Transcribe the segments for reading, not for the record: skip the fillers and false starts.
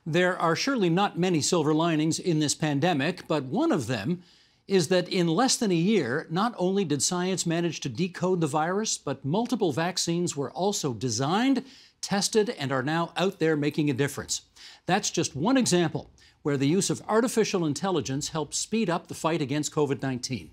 There are surely not many silver linings in this pandemic, but one of them is that in less than a year, not only did science manage to decode the virus, but multiple vaccines were also designed, tested, and are now out there making a difference. That's just one example where the use of artificial intelligence helped speed up the fight against COVID-19.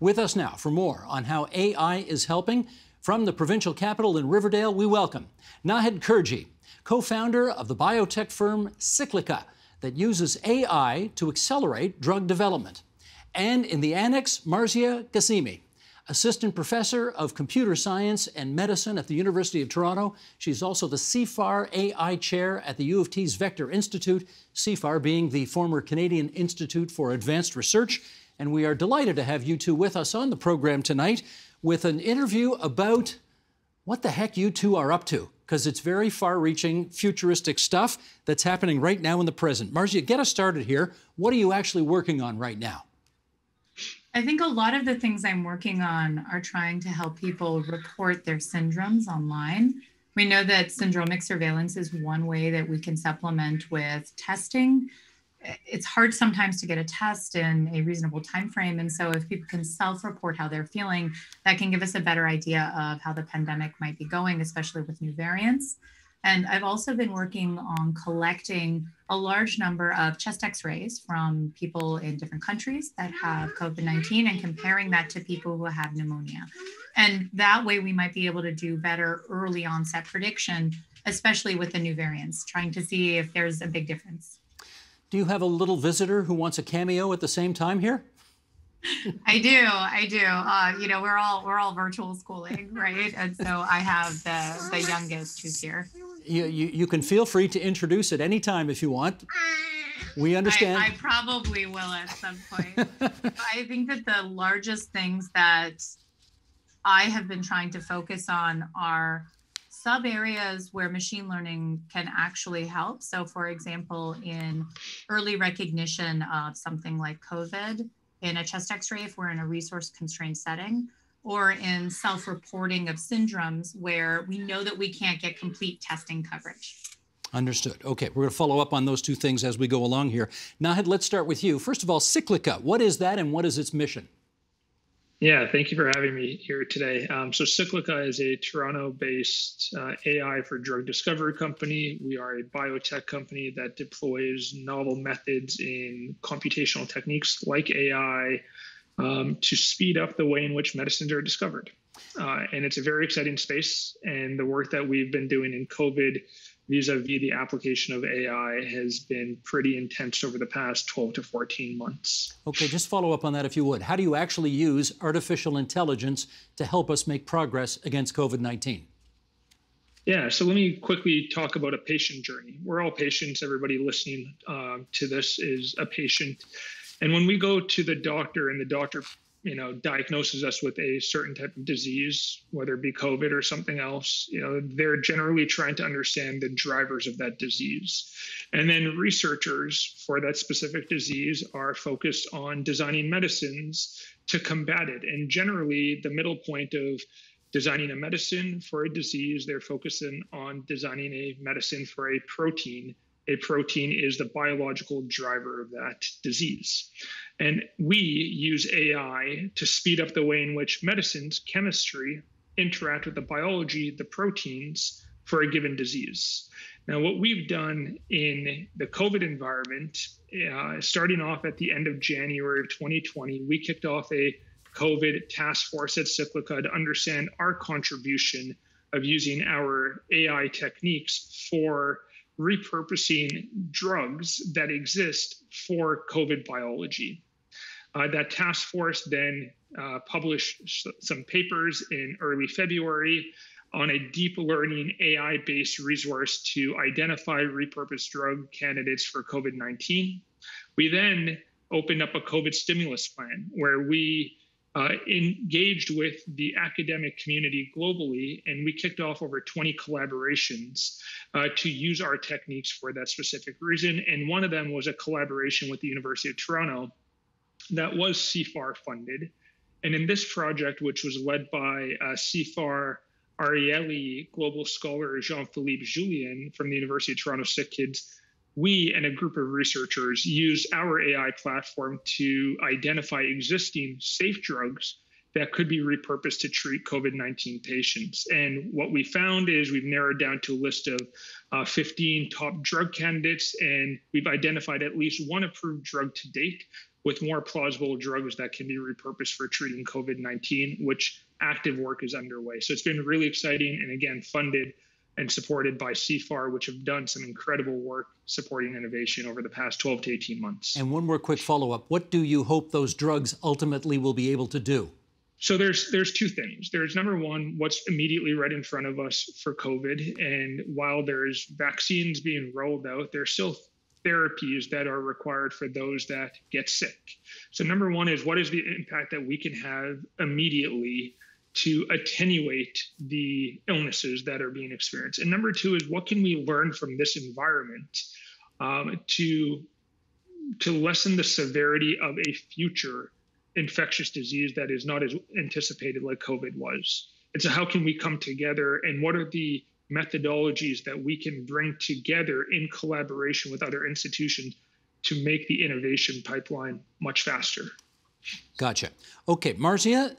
With us now for more on how AI is helping, from the provincial capital in Riverdale, we welcome Nahed Kurji, co-founder of the biotech firm Cyclica that uses AI to accelerate drug development. And in the annex, Marzia Qassimi, assistant professor of computer science and medicine at the University of Toronto. She's also the CIFAR AI chair at the U of T's Vector Institute, CIFAR being the former Canadian Institute for Advanced Research. And we are delighted to have you two with us on the program tonight with an interview about what the heck you two are up to, because it's very far-reaching, futuristic stuff that's happening right now in the present. Marzia, get us started here. What are you actually working on right now? I think a lot of the things I'm working on are trying to help people report their syndromes online. We know that syndromic surveillance is one way that we can supplement with testing. It's hard sometimes to get a test in a reasonable time frame. And so if people can self-report how they're feeling, that can give us a better idea of how the pandemic might be going, especially with new variants. And I've also been working on collecting a large number of chest x-rays from people in different countries that have COVID-19 and comparing that to people who have pneumonia. And that way we might be able to do better early onset prediction, especially with the new variants, trying to see if there's a big difference. Do you have a little visitor who wants a cameo at the same time here? I do. You know, we're all virtual schooling, right? And so I have the youngest who's here. You can feel free to introduce at any time if you want. We understand. I probably will at some point. I think that the largest things that I have been trying to focus on are sub areas where machine learning can actually help. So for example, in early recognition of something like COVID in a chest x-ray, if we're in a resource constrained setting, or in self-reporting of syndromes where we know that we can't get complete testing coverage. Understood. Okay, we're going to follow up on those two things as we go along here. Nahed, let's start with you. First of all, Cyclica, what is that and what is its mission? Yeah, thank you for having me here today. So Cyclica is a Toronto-based AI for drug discovery company. We are a biotech company that deploys novel methods in computational techniques like AI to speed up the way in which medicines are discovered. And it's a very exciting space. And the work that we've been doing in COVID vis-a-vis the application of AI has been pretty intense over the past 12 to 14 months. Okay, just follow up on that if you would. How do you actually use artificial intelligence to help us make progress against COVID-19? Yeah, so let me quickly talk about a patient journey. We're all patients. Everybody listening to this is a patient. And when we go to the doctor and the doctor diagnoses us with a certain type of disease, whether it be COVID or something else, they're generally trying to understand the drivers of that disease. And then researchers for that specific disease are focused on designing medicines to combat it. And generally, the middle point of designing a medicine for a disease, they're focusing on designing a medicine for a protein. A protein is the biological driver of that disease. And we use AI to speed up the way in which medicines, chemistry, interact with the biology, the proteins for a given disease. Now, what we've done in the COVID environment, starting off at the end of January of 2020, we kicked off a COVID task force at Cyclica to understand our contribution of using our AI techniques for repurposing drugs that exist for COVID biology. That task force then published some papers in early February on a deep learning AI-based resource to identify repurposed drug candidates for COVID-19. We then opened up a COVID stimulus plan where we engaged with the academic community globally, and we kicked off over 20 collaborations to use our techniques for that specific reason. And one of them was a collaboration with the University of Toronto that was CIFAR funded. And in this project, which was led by CIFAR Ariely global scholar Jean-Philippe Julien from the University of Toronto Sick Kids, we and a group of researchers used our AI platform to identify existing safe drugs that could be repurposed to treat COVID-19 patients. And what we found is we've narrowed down to a list of 15 top drug candidates, and we've identified at least one approved drug to date, with more plausible drugs that can be repurposed for treating COVID-19, which active work is underway. So it's been really exciting, and again, funded and supported by CFAR, which have done some incredible work supporting innovation over the past 12 to 18 months. And one more quick follow-up. What do you hope those drugs ultimately will be able to do? So there's two things. There's number one, what's immediately right in front of us for COVID. And while there's vaccines being rolled out, there's still therapies that are required for those that get sick. So number one is, what is the impact that we can have immediately to attenuate the illnesses that are being experienced? And number two is, what can we learn from this environment to lessen the severity of a future infectious disease that is not as anticipated like COVID was? And so how can we come together, and what are the methodologies that we can bring together in collaboration with other institutions to make the innovation pipeline much faster? Gotcha. Okay, Marzia,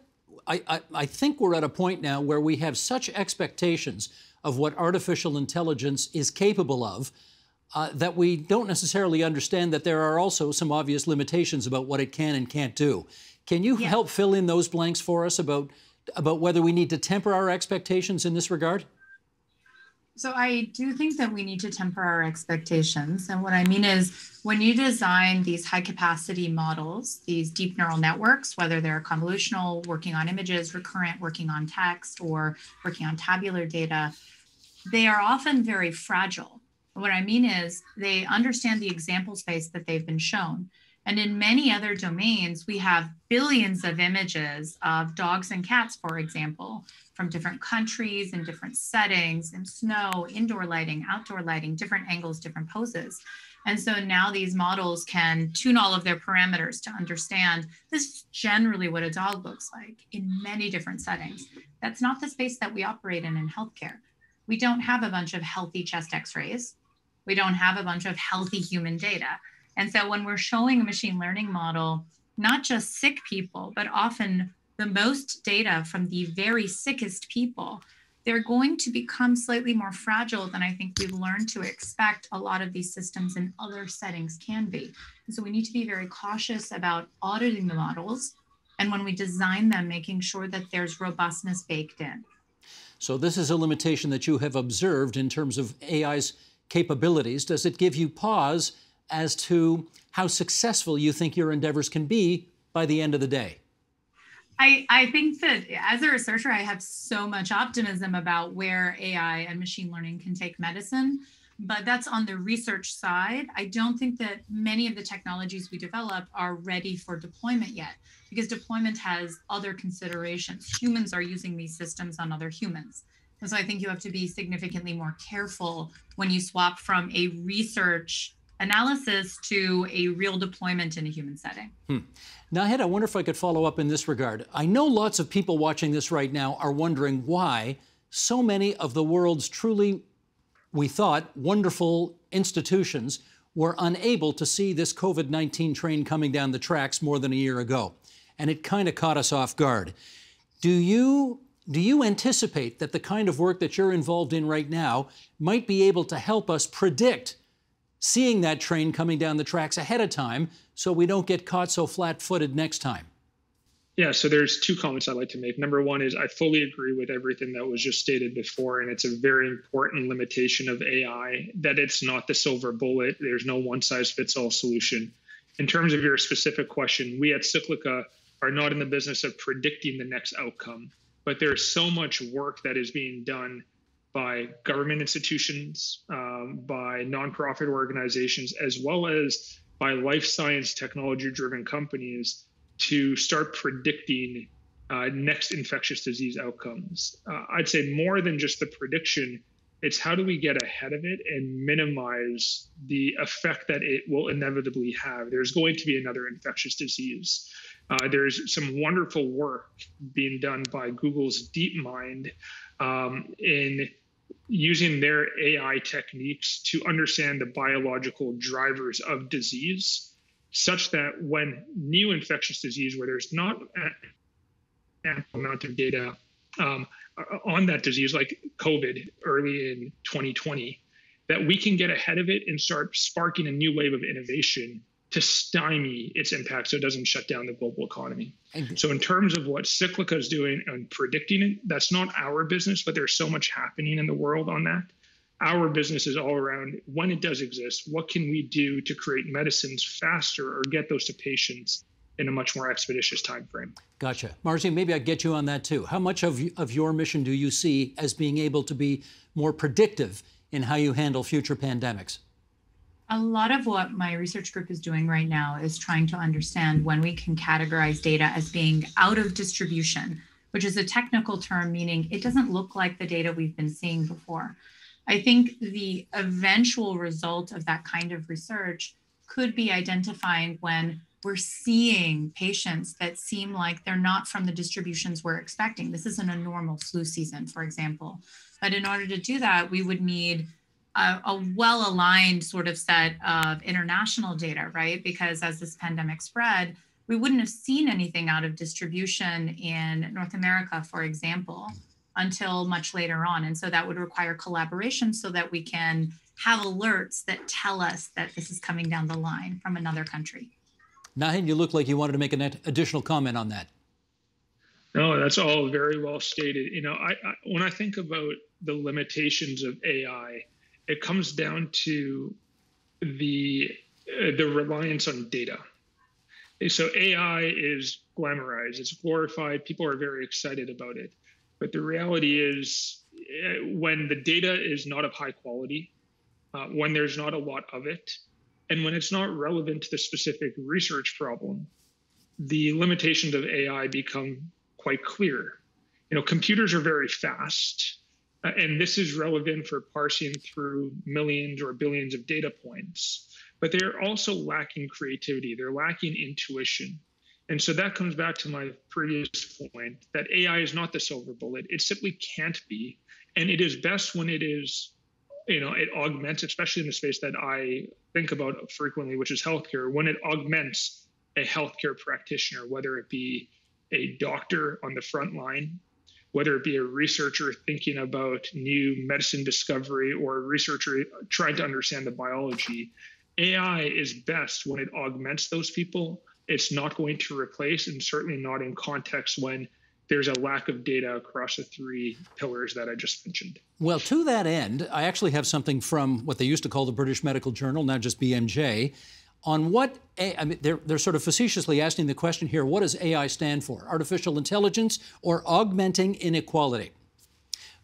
I think we're at a point now where we have such expectations of what artificial intelligence is capable of that we don't necessarily understand that there are also some obvious limitations about what it can and can't do. Can you help fill in those blanks for us about whether we need to temper our expectations in this regard? So I do think that we need to temper our expectations. And what I mean is, when you design these high capacity models, these deep neural networks, whether they're convolutional, working on images, recurrent, working on text, or working on tabular data, they are often very fragile. What I mean is, they understand the example space that they've been shown. And in many other domains, we have billions of images of dogs and cats, for example, from different countries and different settings, in snow, indoor lighting, outdoor lighting, different angles, different poses. And so now these models can tune all of their parameters to understand this is generally what a dog looks like in many different settings. That's not the space that we operate in healthcare. We don't have a bunch of healthy chest x-rays. We don't have a bunch of healthy human data. And so when we're showing a machine learning model, not just sick people, but often the most data from the very sickest people, they're going to become slightly more fragile than I think we've learned to expect a lot of these systems in other settings can be. And so we need to be very cautious about auditing the models, and when we design them, making sure that there's robustness baked in. So this is a limitation that you have observed in terms of AI's capabilities. Does it give you pause as to how successful you think your endeavors can be by the end of the day? I think that as a researcher, I have so much optimism about where AI and machine learning can take medicine, but that's on the research side. I don't think that many of the technologies we develop are ready for deployment yet, because deployment has other considerations. Humans are using these systems on other humans. And so I think you have to be significantly more careful when you swap from a research analysis to a real deployment in a human setting. Now, Ed, I wonder if I could follow up in this regard. I know lots of people watching this right now are wondering why so many of the world's truly, we thought, wonderful institutions were unable to see this COVID-19 train coming down the tracks more than a year ago. And it kind of caught us off guard. Do you anticipate that the kind of work that you're involved in right now might be able to help us predict seeing that train coming down the tracks ahead of time so we don't get caught so flat-footed next time? Yeah, so there's two comments I'd like to make. Number one is, I fully agree with everything that was just stated before, and it's a very important limitation of AI that it's not the silver bullet. There's no one-size-fits-all solution. In terms of your specific question, we at Cyclica are not in the business of predicting the next outcome, but there's so much work that is being done by government institutions, by nonprofit organizations, as well as by life science technology-driven companies to start predicting next infectious disease outcomes. I'd say more than just the prediction, it's how do we get ahead of it and minimize the effect that it will inevitably have. There's going to be another infectious disease. There's some wonderful work being done by Google's DeepMind in using their AI techniques to understand the biological drivers of disease, such that when new infectious disease, where there's not an ample amount of data on that disease, like COVID early in 2020, that we can get ahead of it and start sparking a new wave of innovation to stymie its impact so it doesn't shut down the global economy. So in terms of what Cyclica is doing and predicting it, that's not our business, but there's so much happening in the world on that. Our business is all around when it does exist, what can we do to create medicines faster or get those to patients in a much more expeditious time frame. Gotcha. Marzi, maybe I get you on that too. How much of your mission do you see as being able to be more predictive in how you handle future pandemics? A lot of what my research group is doing right now is trying to understand when we can categorize data as being out of distribution, which is a technical term meaning it doesn't look like the data we've been seeing before. I think the eventual result of that kind of research could be identifying when we're seeing patients that seem like they're not from the distributions we're expecting. This isn't a normal flu season, for example. But in order to do that, we would need a well-aligned sort of set of international data, right? Because as this pandemic spread, we wouldn't have seen anything out of distribution in North America, for example, until much later on. And so that would require collaboration so that we can have alerts that tell us that this is coming down the line from another country. Nahin, you look like you wanted to make an additional comment on that. No, that's all very well stated. You know, when I think about the limitations of AI, it comes down to the reliance on data. So AI is glamorized, it's glorified, people are very excited about it. But the reality is when the data is not of high quality, when there's not a lot of it, and when it's not relevant to the specific research problem, the limitations of AI become quite clear. You know, computers are very fast, and this is relevant for parsing through millions or billions of data points, but they're also lacking creativity. They're lacking intuition. And so that comes back to my previous point that AI is not the silver bullet. It simply can't be. And it is best when it is, you know, it augments, especially in the space that I think about frequently, which is healthcare, when it augments a healthcare practitioner, whether it be a doctor on the front line, whether it be a researcher thinking about new medicine discovery or a researcher trying to understand the biology. AI is best when it augments those people. It's not going to replace, and certainly not in context when there's a lack of data across the three pillars that I just mentioned. Well, to that end, I actually have something from what they used to call the British Medical Journal, now just BMJ, on what, I mean, they're sort of facetiously asking the question here, what does AI stand for? Artificial intelligence or augmenting inequality?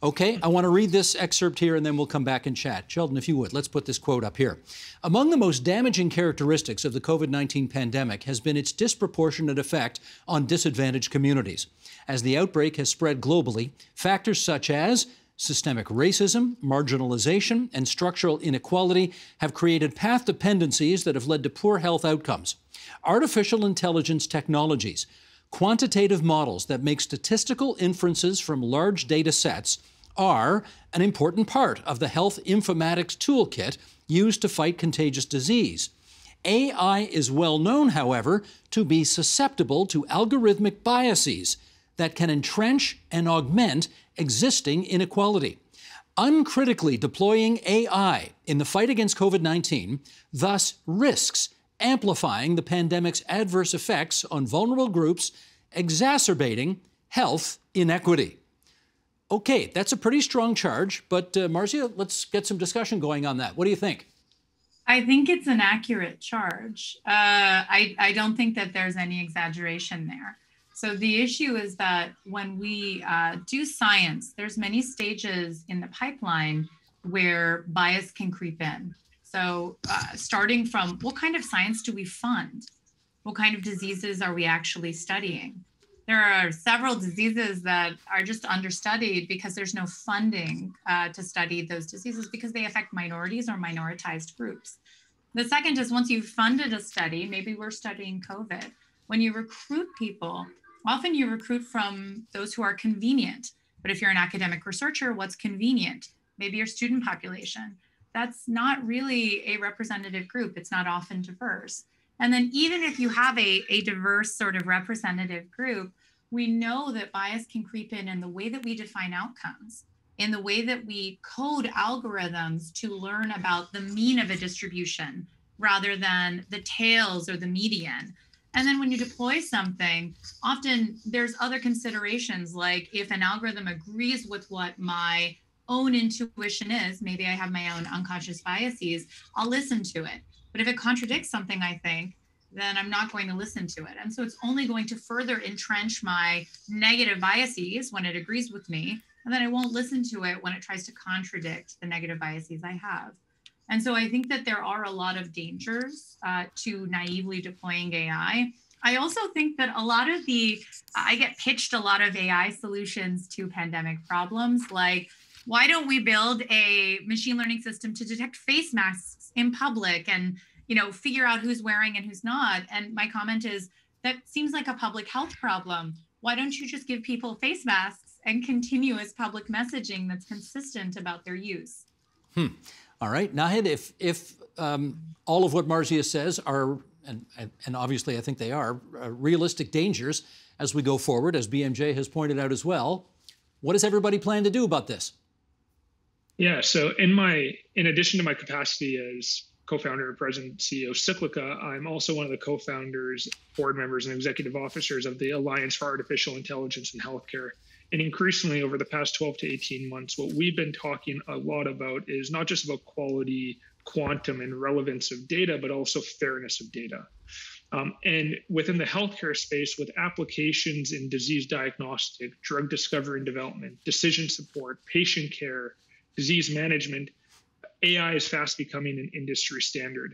Okay, I want to read this excerpt here and then we'll come back and chat. Sheldon, if you would, let's put this quote up here. Among the most damaging characteristics of the COVID-19 pandemic has been its disproportionate effect on disadvantaged communities. As the outbreak has spread globally, factors such as systemic racism, marginalization, and structural inequality have created path dependencies that have led to poor health outcomes. Artificial intelligence technologies, quantitative models that make statistical inferences from large data sets, are an important part of the health informatics toolkit used to fight contagious disease. AI is well known, however, to be susceptible to algorithmic biases that can entrench and augment existing inequality. Uncritically deploying AI in the fight against COVID-19 thus risks amplifying the pandemic's adverse effects on vulnerable groups, exacerbating health inequity. Okay, that's a pretty strong charge, but Marcia, let's get some discussion going on that. What do you think? I think it's an accurate charge. I don't think that there's any exaggeration there. So the issue is that when we do science, there's many stages in the pipeline where bias can creep in. So starting from what kind of science do we fund? What kind of diseases are we actually studying? There are several diseases that are just understudied because there's no funding to study those diseases because they affect minorities or minoritized groups. The second is once you've funded a study, maybe we're studying COVID, when you recruit people, often you recruit from those who are convenient. But if you're an academic researcher, what's convenient? maybe your student population. That's not really a representative group. It's not often diverse. And then even if you have a diverse sort of representative group, we know that bias can creep in the way that we define outcomes, in the way that we code algorithms to learn about the mean of a distribution rather than the tails or the median. And then when you deploy something, often there's other considerations, like if an algorithm agrees with what my own intuition is, maybe I have my own unconscious biases, I'll listen to it. But if it contradicts something I think, then I'm not going to listen to it. And so it's only going to further entrench my negative biases when it agrees with me. And then I won't listen to it when it tries to contradict the negative biases I have. And so I think that there are a lot of dangers to naively deploying AI. I also think that I get pitched a lot of AI solutions to pandemic problems, like, why don't we build a machine learning system to detect face masks in public and, figure out who's wearing and who's not? And my comment is, that seems like a public health problem. Why don't you just give people face masks and continuous public messaging that's consistent about their use? All right, Nahid, if all of what Marzia says are, and obviously I think they are, realistic dangers as we go forward, as BMJ has pointed out as well, what does everybody plan to do about this? Yeah, so in addition to my capacity as co-founder and president CEO of Cyclica, I'm also one of the co-founders, board members, and executive officers of the Alliance for Artificial Intelligence in Healthcare. And increasingly over the past 12 to 18 months, what we've been talking a lot about is not just about quality, quantum, and relevance of data, but also fairness of data. And within the healthcare space, with applications in disease diagnostic, drug discovery and development, decision support, patient care, disease management, AI is fast becoming an industry standard.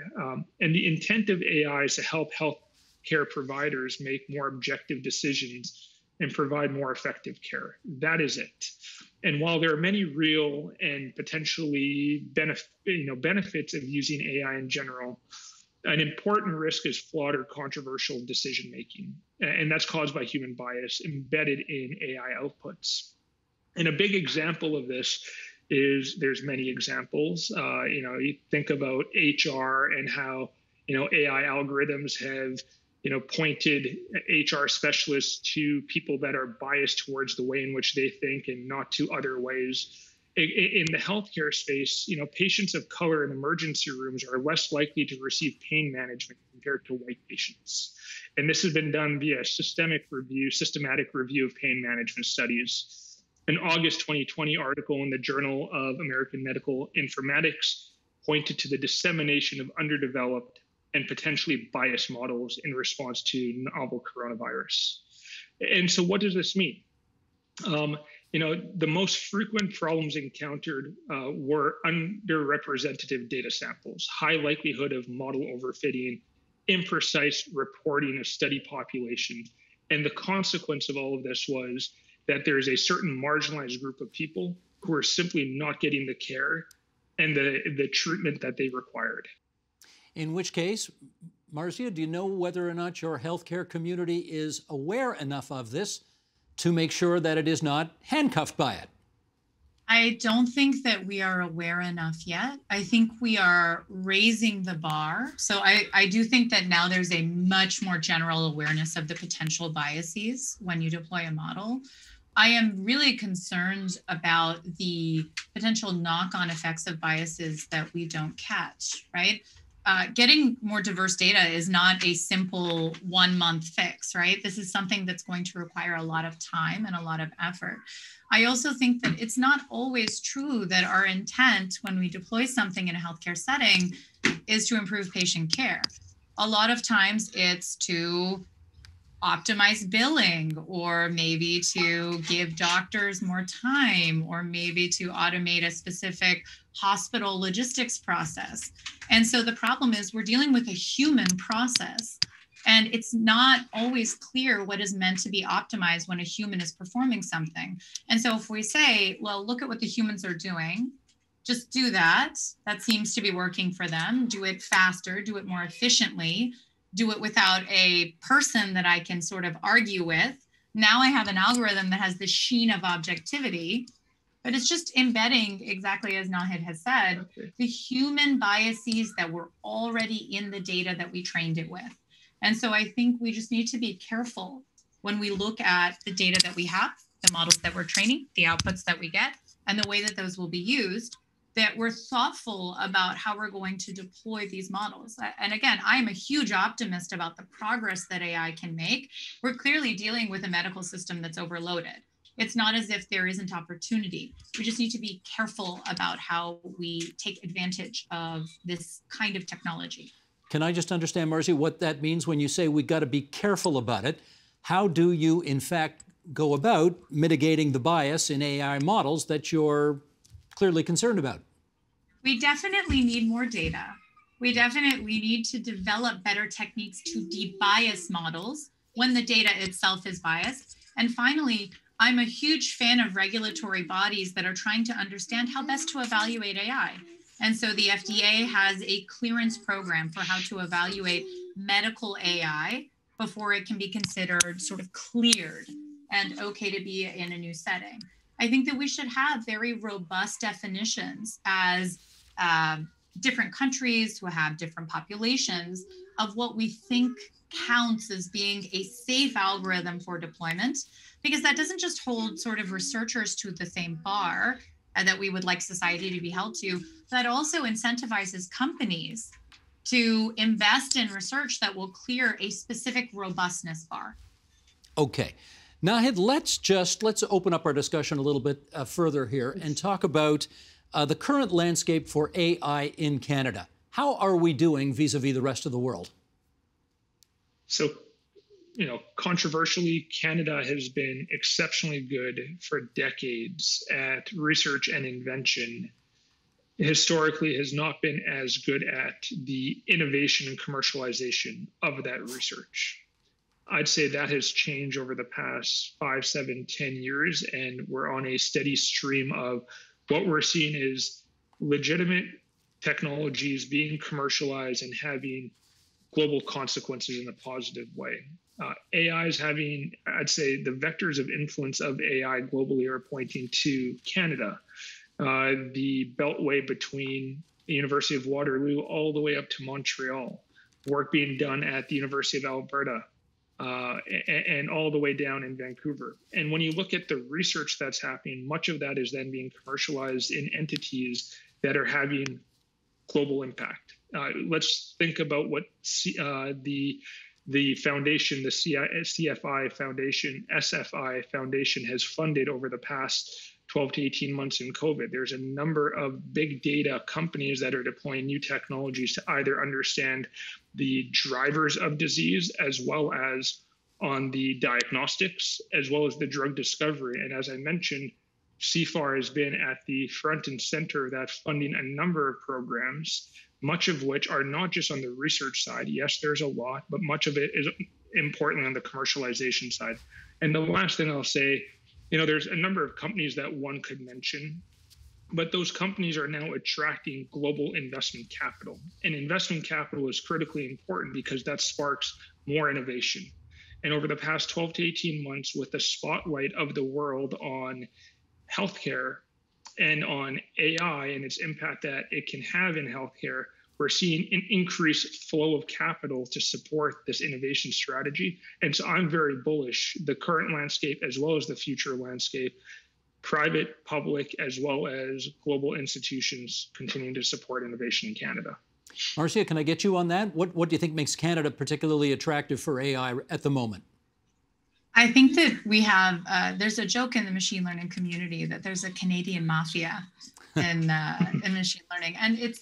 And the intent of AI is to help healthcare providers make more objective decisions and provide more effective care. That is it. And while there are many real and potentially benefits of using AI in general, an important risk is flawed or controversial decision making. And that's caused by human bias embedded in AI outputs. And a big example of this is, there's many examples. You think about HR and how AI algorithms have pointed HR specialists to people that are biased towards the way in which they think and not to other ways. In the healthcare space, patients of color in emergency rooms are less likely to receive pain management compared to white patients. And this has been done via systematic review of pain management studies. An August 2020 article in the Journal of American Medical Informatics pointed to the dissemination of underdeveloped and potentially biased models in response to novel coronavirus. And so what does this mean? The most frequent problems encountered were underrepresentative data samples, high likelihood of model overfitting, imprecise reporting of study population. And the consequence of all of this was that there is a certain marginalized group of people who are simply not getting the care and the treatment that they required. In which case, Marzia, do you know whether or not your healthcare community is aware enough of this to make sure that it is not handcuffed by it? I don't think that we are aware enough yet. I think we are raising the bar. So I do think that now there's a much more general awareness of the potential biases when you deploy a model. I am really concerned about the potential knock-on effects of biases that we don't catch, right? Getting more diverse data is not a simple 1 month fix, right? This is something that's going to require a lot of time and a lot of effort. I also think that it's not always true that our intent when we deploy something in a healthcare setting is to improve patient care. A lot of times it's to optimize billing, or maybe to give doctors more time, or maybe to automate a specific hospital logistics process. And so the problem is we're dealing with a human process, and it's not always clear what is meant to be optimized when a human is performing something. And so if we say, well, look at what the humans are doing, just do that. That seems to be working for them. Do it faster, do it more efficiently, do it without a person that I can sort of argue with. Now I have an algorithm that has the sheen of objectivity. but it's just embedding, exactly as Nahid has said, the human biases that were already in the data that we trained it with. And so I think we just need to be careful when we look at the data that we have, the models that we're training, the outputs that we get, and the way that those will be used, that we're thoughtful about how we're going to deploy these models. And again, I'm a huge optimist about the progress that AI can make. We're clearly dealing with a medical system that's overloaded. It's not as if there isn't opportunity. We just need to be careful about how we take advantage of this kind of technology. Can I just understand, Marcy, what that means when you say we got to be careful about it? How do you, in fact, go about mitigating the bias in AI models that you're clearly concerned about? We definitely need more data. We definitely need to develop better techniques to de-bias models when the data itself is biased. And finally, I'm a huge fan of regulatory bodies that are trying to understand how best to evaluate AI. And so the FDA has a clearance program for how to evaluate medical AI before it can be considered sort of cleared and okay to be in a new setting. I think that we should have very robust definitions as different countries who have different populations of what we think counts as being a safe algorithm for deployment, because that doesn't just hold sort of researchers to the same bar that we would like society to be held to, that also incentivizes companies to invest in research that will clear a specific robustness bar. Okay. Nahid, let's open up our discussion a little bit further here and talk about the current landscape for AI in Canada. How are we doing vis-a-vis the rest of the world? So, controversially, Canada has been exceptionally good for decades at research and invention. Historically has not been as good at the innovation and commercialization of that research. I'd say that has changed over the past 5, 7, 10 years, and we're on a steady stream of what we're seeing is legitimate technologies being commercialized and having global consequences in a positive way. AI is having, I'd say, the vectors of influence of AI globally are pointing to Canada. The beltway between the University of Waterloo all the way up to Montreal, work being done at the University of Alberta, and all the way down in Vancouver. And when you look at the research that's happening, much of that is then being commercialized in entities that are having global impact. Let's think about what the foundation, the CFI Foundation, SFI Foundation has funded over the past 12 to 18 months in COVID. There's a number of big data companies that are deploying new technologies to either understand the drivers of disease as well as on the diagnostics, as well as the drug discovery. And as I mentioned, CFAR has been at the front and center of that, funding a number of programs, much of which are not just on the research side. Yes, there's a lot, but much of it is importantly on the commercialization side. And the last thing I'll say, there's a number of companies that one could mention, but those companies are now attracting global investment capital. And investment capital is critically important because that sparks more innovation. And over the past 12 to 18 months, with the spotlight of the world on healthcare and on AI and its impact that it can have in healthcare, we're seeing an increased flow of capital to support this innovation strategy. And so I'm very bullish, the current landscape as well as the future landscape, private, public, as well as global institutions continuing to support innovation in Canada. Marcia, can I get you on that? What do you think makes Canada particularly attractive for AI at the moment? I think that we have, there's a joke in the machine learning community that there's a Canadian mafia in machine learning. And it's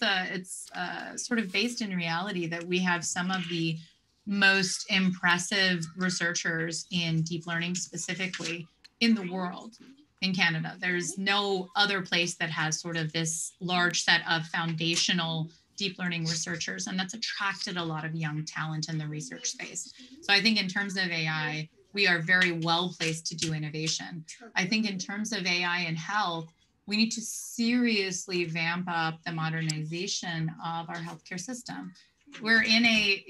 sort of based in reality that we have some of the most impressive researchers in deep learning specifically in the world in Canada. There's no other place that has sort of this large set of foundational deep learning researchers, and that's attracted a lot of young talent in the research space. So I think in terms of AI, we are very well placed to do innovation. I think in terms of AI and health, we need to seriously vamp up the modernization of our healthcare system. we're in a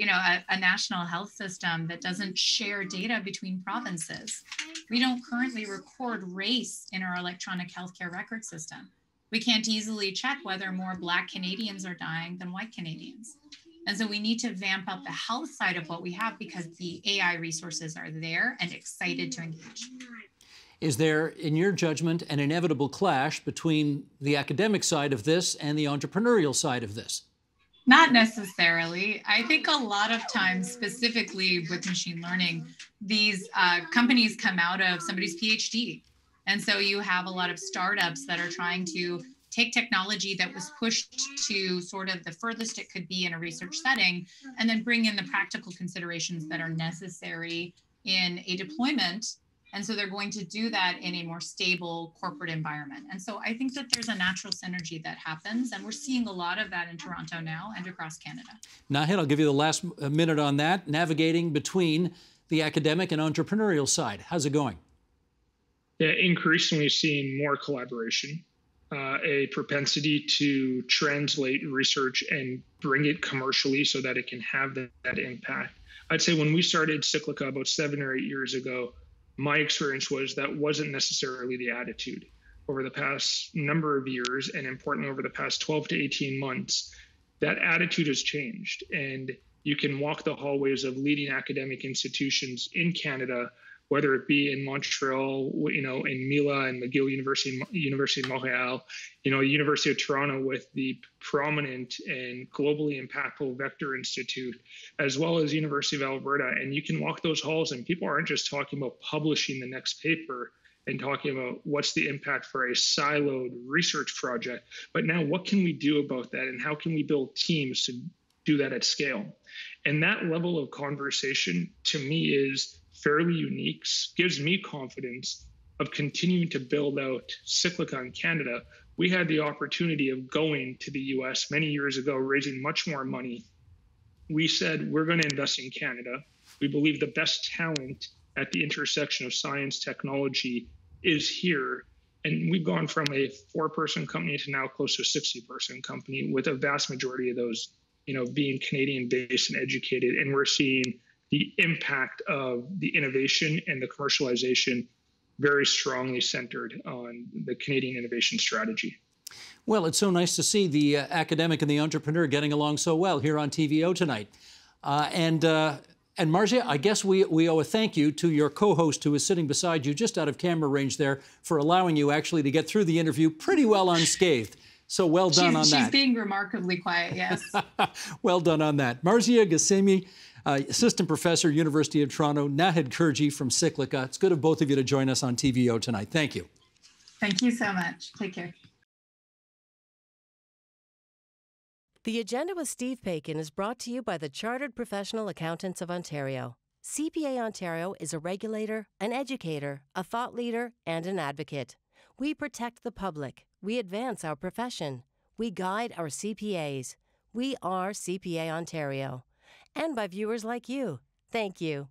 national health system that doesn't share data between provinces. We don't currently record race in our electronic healthcare record system. We can't easily check whether more Black Canadians are dying than white Canadians. And so we need to vamp up the health side of what we have because the AI resources are there and excited to engage. Is there, in your judgment, an inevitable clash between the academic side of this and the entrepreneurial side of this? Not necessarily. I think a lot of times, specifically with machine learning, these companies come out of somebody's PhD. And so you have a lot of startups that are trying to take technology that was pushed to sort of the furthest it could be in a research setting, and then bring in the practical considerations that are necessary in a deployment. And so they're going to do that in a more stable corporate environment. And so I think that there's a natural synergy that happens. And we're seeing a lot of that in Toronto now and across Canada. Nahid, I'll give you the last minute on that. Navigating between the academic and entrepreneurial side. How's it going? Yeah, increasingly seeing more collaboration, a propensity to translate research and bring it commercially so that it can have that impact. I'd say when we started Cyclica about 7 or 8 years ago, my experience was that wasn't necessarily the attitude. Over the past number of years, and importantly over the past 12 to 18 months, that attitude has changed. And you can walk the hallways of leading academic institutions in Canada, whether it be in Montreal, in Mila and McGill University of Montreal, University of Toronto with the prominent and globally impactful Vector Institute, as well as University of Alberta. And you can walk those halls and people aren't just talking about publishing the next paper and talking about what's the impact for a siloed research project, but now what can we do about that and how can we build teams to do that at scale? And that level of conversation to me is fairly unique, gives me confidence of continuing to build out Cyclica in Canada. We had the opportunity of going to the US many years ago, raising much more money. We said, we're going to invest in Canada. We believe the best talent at the intersection of science, technology is here. And we've gone from a 4-person company to now close to a 60-person company, with a vast majority of those, being Canadian-based and educated. And we're seeing the impact of the innovation and the commercialization very strongly centered on the Canadian innovation strategy. Well, it's so nice to see the academic and the entrepreneur getting along so well here on TVO tonight. And Marcia, I guess we owe a thank you to your co-host who is sitting beside you just out of camera range there for allowing you actually to get through the interview pretty well unscathed. So well done on that. She's being remarkably quiet, yes. Well done on that. Marcia Ghasemi, Assistant Professor, University of Toronto, Nahid Kurji from Cyclica. It's good of both of you to join us on TVO tonight. Thank you. Thank you so much. Take care. The Agenda with Steve Paikin is brought to you by the Chartered Professional Accountants of Ontario. CPA Ontario is a regulator, an educator, a thought leader, and an advocate. We protect the public. We advance our profession. We guide our CPAs. We are CPA Ontario. And by viewers like you. Thank you.